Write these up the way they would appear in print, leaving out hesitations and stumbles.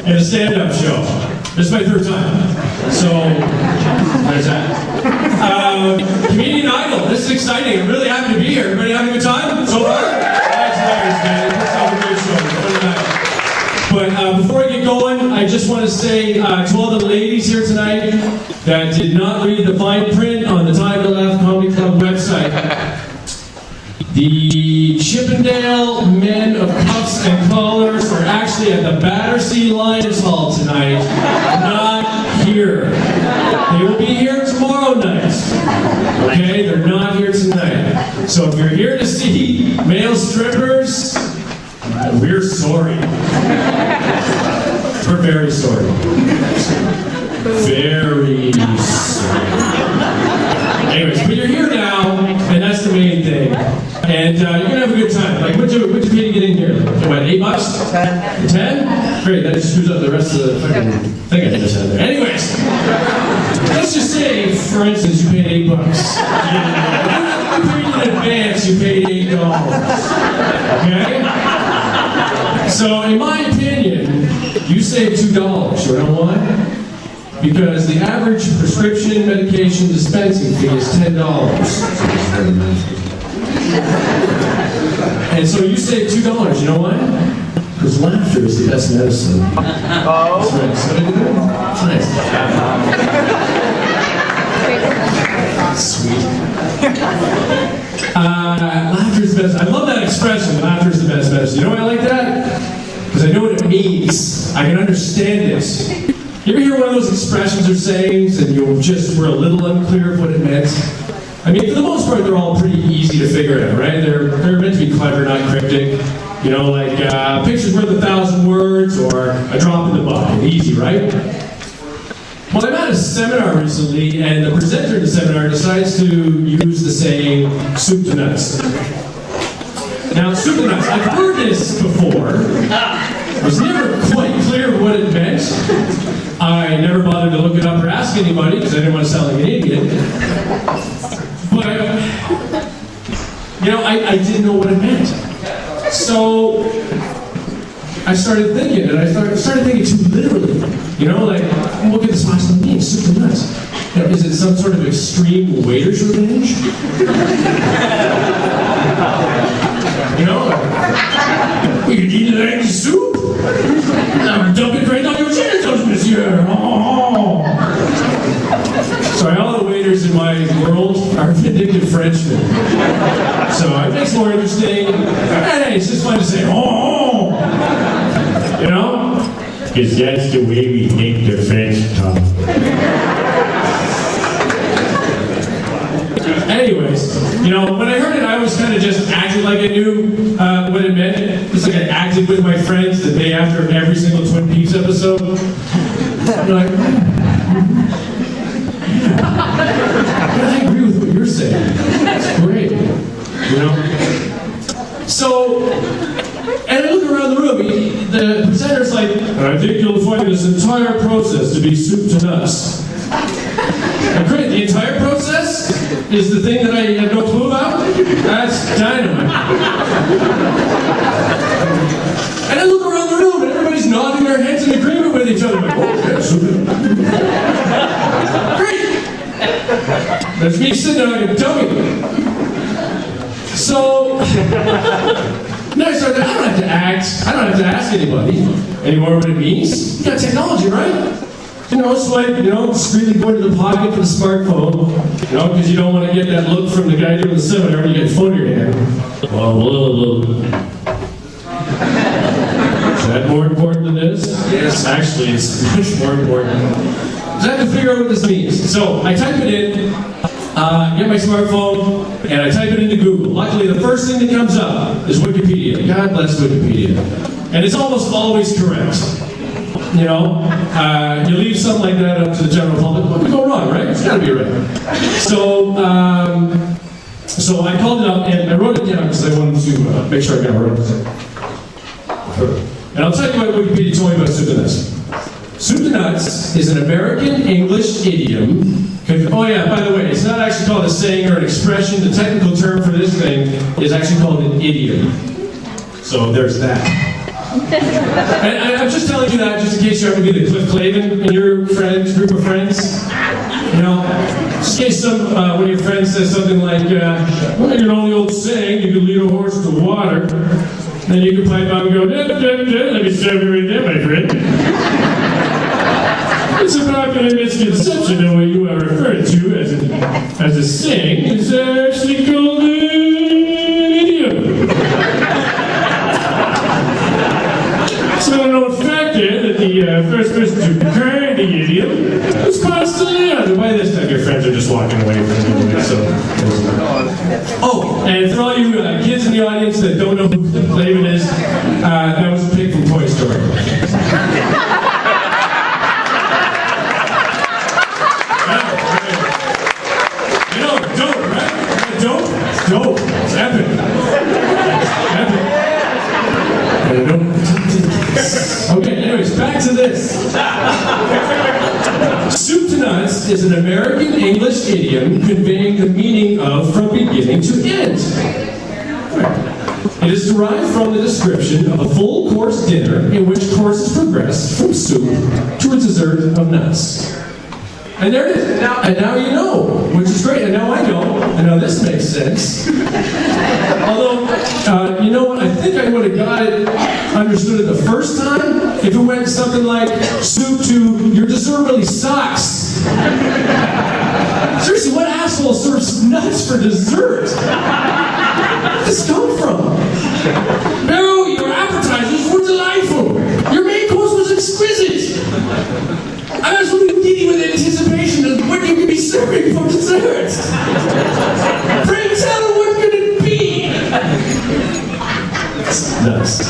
and a stand-up show. This is my third time. So, there's that. Comedian Idol. This is exciting. I'm really happy to be here. Everybody having a good time so far? That's hilarious, man. It's a great show. But before I get going, I just want to say to all the ladies here tonight that did not read the fine print on the Time to Laugh Comedy Club website, the Chippendale men of cuffs and collars are actually at the Battersea Lions Hall tonight, not here. They will be here tomorrow night. Okay, they're not here tonight. So if you're here to see male strippers, we're sorry. We're very sorry. Very sorry. Anyways, but you're here now, and that's the main thing. And you're gonna have a good time. Like, what'd you pay to get in here? Like, what, $8? 10. 10? Great, that just screws up the rest of the fucking thing I just had there. Anyways, let's just say, for instance, you paid $8. You paid in advance, you paid $8. Okay? So, in my opinion, you saved $2. You know why? Because the average prescription medication dispensing fee is $10. And so you save $2. You know why? Because laughter is the best medicine. Oh. That's right. So what did you do? It's nice. Sweet. Laughter is the best. I love that expression. Laughter is the best medicine. You know why I like that? Because I know what it means. I can understand it. You ever hear one of those expressions or sayings and you just were a little unclear of what it meant? I mean, for the most part, they're all pretty easy to figure out, right? They're meant to be clever, not cryptic. You know, like, picture's worth 1,000 words, or a drop in the bucket. Easy, right? Well, I'm at a seminar recently, and the presenter of the seminar decides to use the saying, soup to nuts. Now, soup to nuts, I've heard this before. I was never quite clear what it meant. I never bothered to look it up or ask anybody, because I didn't want to sound like an idiot. But, you know, I didn't know what it meant. So, I started thinking, and I started thinking too literally. You know, like, what could this last mean? Soup to nuts. You know, is it some sort of extreme waiter's revenge? You know, we could eat it like soup. Now dump it right on your genitals, monsieur. Oh. Sorry, all the waiters in my world are vindictive Frenchmen. So it makes it more interesting. Hey, it's just fun to say, oh. You know? Because that's the way we think the French talk. Anyways, you know, when I heard it, I was kind of just acting like I knew what it meant. It's like I acted with my friends the day after every single Twin Peaks episode. I'm like, yeah, I agree with what you're saying. It's great, you know? So, and I look around the room, the presenter's like, I think you'll find this entire process to be soup to nuts. And great, the entire process is the thing that I had no clue about? That's dynamite. And I look around the room and everybody's nodding their heads in agreement with each other. I'm like, oh, yeah, soup. Great! That's me sitting there like a dummy. So, now I started, I don't have to ask anybody anymore what it means. You got technology, right? You know, swipe, you know, discreetly go into the pocket for the smartphone, you know, because you don't want to get that look from the guy doing the seminar when you get a phone in your hand. Well, is that more important than this? Yes, actually, it's much more important. So I have to figure out what this means. So I type it in, get my smartphone, and I type it into Google. Luckily, the first thing that comes up is Wikipedia. God bless Wikipedia. And it's almost always correct. You know, you leave something like that up to the general public, what could go wrong, right? It's got to be right. So I called it up and I wrote it down because I wanted to make sure I got it right. And I'll tell you what Wikipedia told me about soup to nuts. Soup to nuts is an American English idiom. Oh yeah, by the way, it's not actually called a saying or an expression. The technical term for this thing is actually called an idiom. So there's that. And I'm just telling you that just in case you happen to be the Cliff Clavin in your friends, group of friends. You know, just in case one of your friends says something like, well, you know the old saying, you can lead a horse to water. Then you can pipe up and go, let me serve you right there, my friend. It's a popular misconception that what you are referring to as a saying is actually called an idiom. So an old fact is that the first person to coin the idiom was Constantine. And by this time your friends are just walking away from you. So. Oh, and for all you kids in the audience that don't know who the Clavin is, that was a pig from Toy Story. Dope. It's epic. Okay, anyways, back to this. Soup to nuts is an American English idiom conveying the meaning of from beginning to end. It is derived from the description of a full course dinner in which courses progress from soup to a dessert of nuts. And there it is. And now you know, which is great. And now I know. And now this makes sense. Although, you know what? I think I would have got it understood it the first time if it went something like soup to your dessert really sucks. Seriously, what asshole serves nuts for dessert? Where did this come from? No, your appetizers were delightful. Your main course was exquisite. I was really giddy with anticipation of what you could be serving for dessert. Pray tell, what could it be? It's nuts.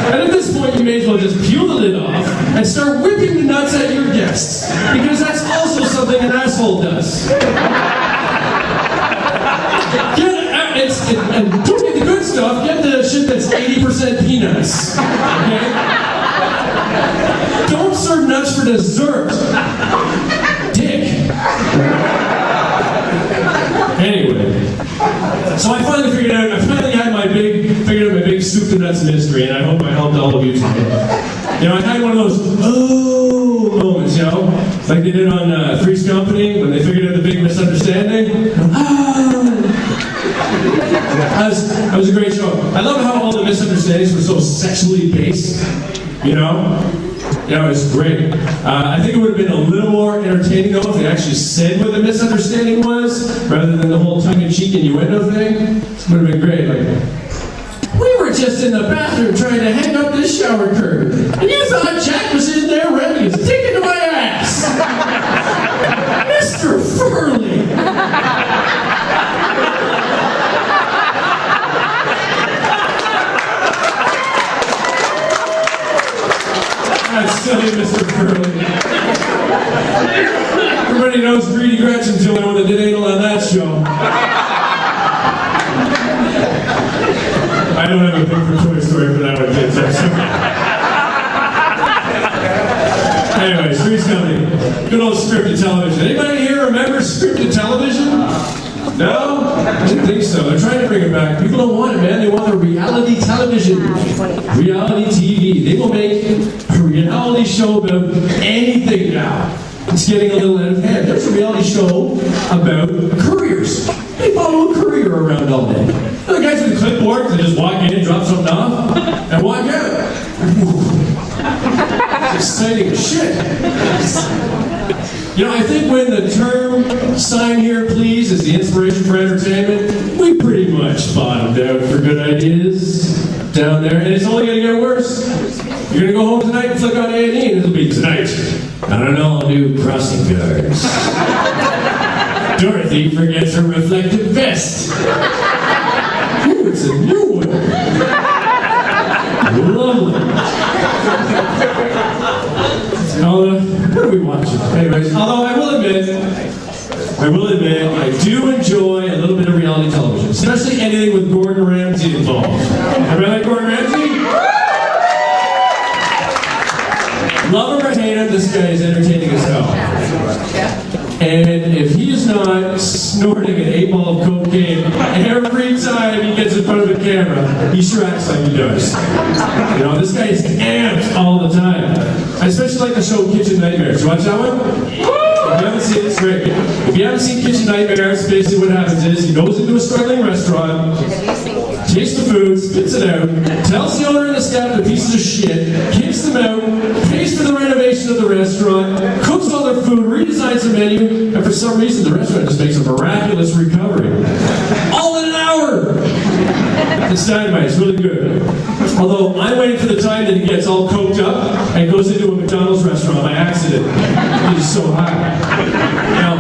And at this point, you may as well just peel the lid off and start whipping the nuts at your guests, because that's also something an asshole does. And don't get the good stuff, get the shit that's 80% peanuts. Okay? Don't serve nuts for dessert. Dick. Anyway. So I finally figured out my big soup to nuts mystery, and I hope I helped all of you today. You know, I had one of those moments, you know, like they did on Three's Company when they figured out the big misunderstanding. That was a great show. I love how all the misunderstandings were so sexually based. You know, it was great. I think it would have been a little more entertaining though if they actually said what the misunderstanding was, rather than the whole tongue-in-cheek innuendo thing. It would have been great. Like, we were just in the bathroom trying to hang up this shower curtain, and you thought Jack was in there ready to stick into my ass, Mr. Furley. That's silly, Mr. Curley. Everybody knows Greedy Gretchen's the only one that did anal on that show. I don't have a thing for Toy Story for that one, kids. Anyways, Three's Company. Good old scripted television. Anybody here remember scripted television? No? I didn't think so. They're trying to bring it back. People don't want it, man. They want the reality television. Reality TV. They will make a reality show about anything now. It's getting a little out of hand. There's a reality show about couriers. They follow a courier around all day. The guys with the clipboard, they just walk in, drop something off, and walk out. It's exciting as shit. You know, I think when the term "sign here, please" is the inspiration for entertainment, we pretty much bottomed out for good ideas down there, and it's only going to get worse. You're going to go home tonight and flick on A&E, and it'll be tonight. I don't know, new crossing guards. Dorothy forgets her reflective vest. Ooh, it's a new one. Lovely. What are we watching? Anyways, although I will admit, I do enjoy a little bit of reality television, especially anything with Gordon Ramsay involved. Everybody like Gordon Ramsay? Love him or hate him, this guy is entertaining as hell. And if he is not snorting an 8 ball of cocaine every time he camera, he sure acts like he does. You know, this guy is amped all the time. I especially like the show Kitchen Nightmares. You watch that one? If you haven't seen it, it's great. If you haven't seen Kitchen Nightmares, basically what happens is he goes into a struggling restaurant, takes the food, spits it out, tells the owner and the staff they're pieces of shit, kicks them out, pays for the renovation of the restaurant, cooks all their food, redesigns the menu, and for some reason the restaurant just makes a miraculous recovery. All in an hour! It's dynamite, it's really good. Although I'm waiting for the time that he gets all coked up and goes into a McDonald's restaurant by accident. He's so high. Now,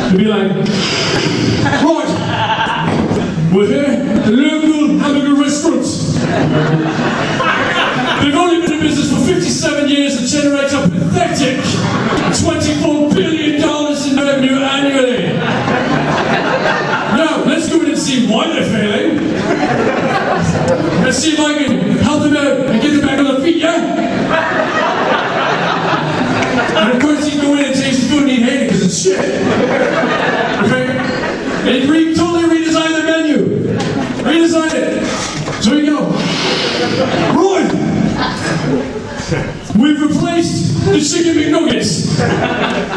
he'll be like, right, we're here at the local hamburger restaurant. They've only been in business for 57 years and generate a pathetic $24 billion in revenue annually. Now, let's go in and see why they're failing. Let's see if I can help them out and get them back on their feet, yeah? And of course, he'd go in and taste the food and he'd hate it because it's shit. Okay? And he'd totally redesign their menu. Redesign it. So here you go. Right! We've replaced the chicken McNuggets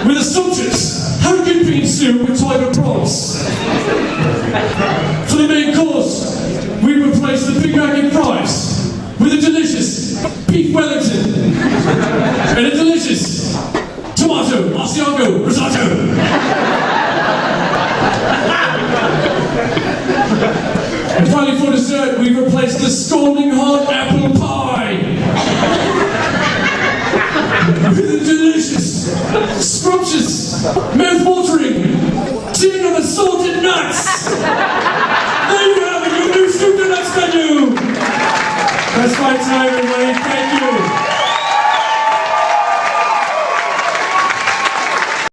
with a sumptuous Hurricane bean soup with toilet prawns. For the main course, we've replaced the Big Mac and fries with a delicious beef Wellington and a delicious tomato Asiago risotto. And finally, for dessert, we've replaced the scalding hot apple pie with a delicious